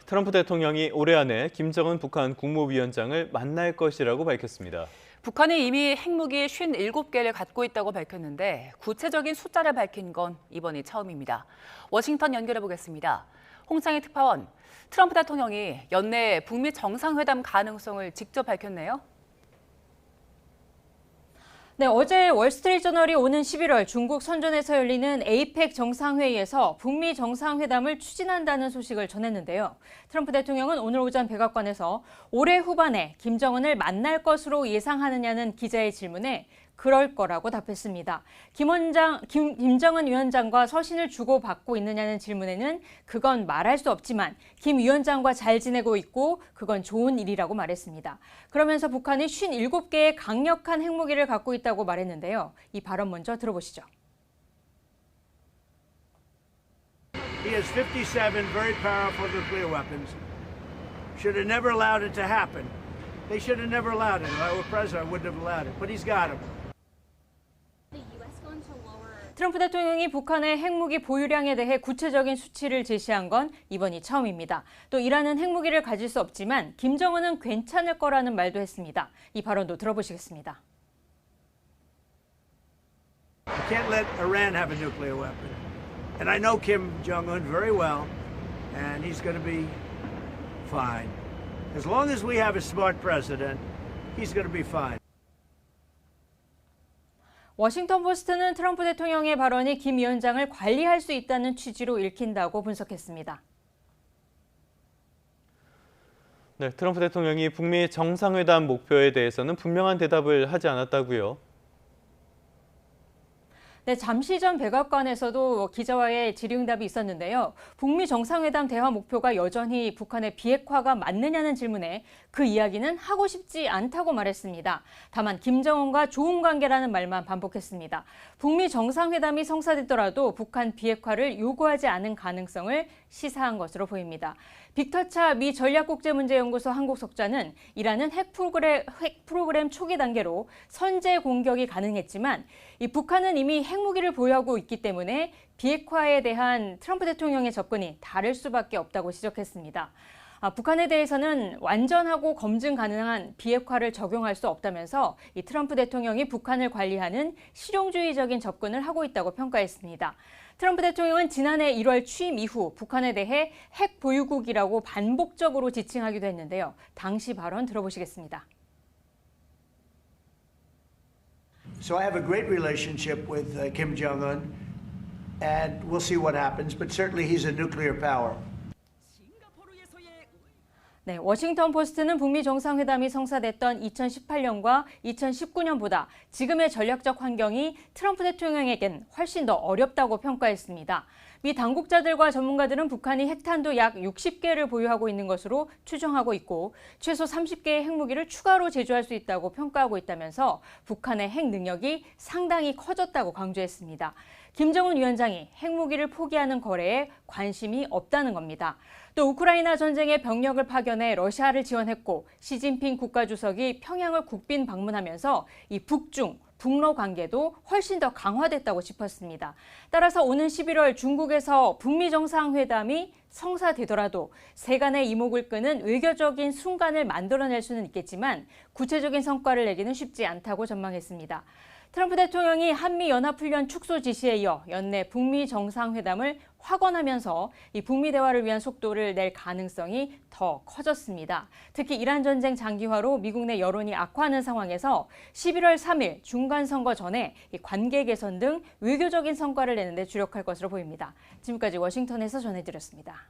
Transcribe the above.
트럼프 대통령이 올해 안에 김정은 북한 국무위원장을 만날 것이라고 밝혔습니다. 북한이 이미 핵무기 57개를 갖고 있다고 밝혔는데 구체적인 숫자를 밝힌 건 이번이 처음입니다. 워싱턴 연결해 보겠습니다. 홍창희 특파원, 트럼프 대통령이 연내 북미 정상회담 가능성을 직접 밝혔네요. 네, 어제 월스트리트저널이 오는 11월 중국 선전에서 열리는 에이펙 정상회의에서 북미 정상회담을 추진한다는 소식을 전했는데요. 트럼프 대통령은 오늘 오전 백악관에서 올해 후반에 김정은을 만날 것으로 예상하느냐는 기자의 질문에 그럴 거라고 답했습니다. 김정은 위원장과 서신을 주고받고 있느냐는 질문에는 그건 말할 수 없지만 김 위원장과 잘 지내고 있고 그건 좋은 일이라고 말했습니다. 그러면서 북한이 57개의 강력한 핵무기를 갖고 있다고 말했는데요. 이 발언 먼저 들어보시죠. He has 57 very powerful nuclear weapons. Should have never allowed it to happen. They should have never allowed it. If I were president, I wouldn't have allowed it. But he's got them. 트럼프 대통령이 북한의 핵무기 보유량에 대해 구체적인 수치를 제시한 건 이번이 처음입니다. 또 이란은 핵무기를 가질 수 없지만 김정은은 괜찮을 거라는 말도 했습니다. 이 발언도 들어보시겠습니다. You can't let Iran have a nuclear weapon. And I know Kim Jong-un very well, and he's going to be fine. As long as we have a smart president, he's going to be fine. 워싱턴 포스트는 트럼프 대통령의 발언이 김 위원장을 관리할 수 있다는 취지로 읽힌다고 분석했습니다. 네, 트럼프 대통령이 북미 정상회담 목표에 대해서는 분명한 대답을 하지 않았다고요. 네, 잠시 전 백악관에서도 기자와의 질의응답이 있었는데요. 북미 정상회담 대화 목표가 여전히 북한의 비핵화가 맞느냐는 질문에 그 이야기는 하고 싶지 않다고 말했습니다. 다만 김정은과 좋은 관계라는 말만 반복했습니다. 북미 정상회담이 성사됐더라도 북한 비핵화를 요구하지 않은 가능성을 시사한 것으로 보입니다. 빅터 차 미 전략국제문제연구소 한국석좌는 이란은 핵 프로그램 초기 단계로 선제 공격이 가능했지만 이 북한은 이미 핵무기를 보유하고 있기 때문에 비핵화에 대한 트럼프 대통령의 접근이 다를 수밖에 없다고 지적했습니다. 북한에 대해서는 완전하고 검증 가능한 비핵화를 적용할 수 없다면서 이 트럼프 대통령이 북한을 관리하는 실용주의적인 접근을 하고 있다고 평가했습니다. 트럼프 대통령은 지난해 1월 취임 이후 북한에 대해 핵 보유국이라고 반복적으로 지칭하기도 했는데요. 당시 발언 들어보시겠습니다. So I have a great relationship with Kim Jong-un, and we'll see what happens, but certainly he's a nuclear power. 네, 워싱턴 포스트는 북미 정상회담이 성사됐던 2018년과 2019년보다 지금의 전략적 환경이 트럼프 대통령에겐 훨씬 더 어렵다고 평가했습니다. 미 당국자들과 전문가들은 북한이 핵탄두 약 60개를 보유하고 있는 것으로 추정하고 있고 최소 30개의 핵무기를 추가로 제조할 수 있다고 평가하고 있다면서 북한의 핵 능력이 상당히 커졌다고 강조했습니다. 김정은 위원장이 핵무기를 포기하는 거래에 관심이 없다는 겁니다. 또 우크라이나 전쟁에 병력을 파견해 러시아를 지원했고 시진핑 국가주석이 평양을 국빈 방문하면서 이 북로 관계도 훨씬 더 강화됐다고 짚었습니다. 따라서 오는 11월 중국에서 북미 정상회담이 성사되더라도 세간의 이목을 끄는 외교적인 순간을 만들어낼 수는 있겠지만 구체적인 성과를 내기는 쉽지 않다고 전망했습니다. 트럼프 대통령이 한미연합훈련 축소 지시에 이어 연내 북미 정상회담을 확언하면서 이 북미 대화를 위한 속도를 낼 가능성이 더 커졌습니다. 특히 이란 전쟁 장기화로 미국 내 여론이 악화하는 상황에서 11월 3일 중간선거 전에 이 관계 개선 등 외교적인 성과를 내는 데 주력할 것으로 보입니다. 지금까지 워싱턴에서 전해드렸습니다.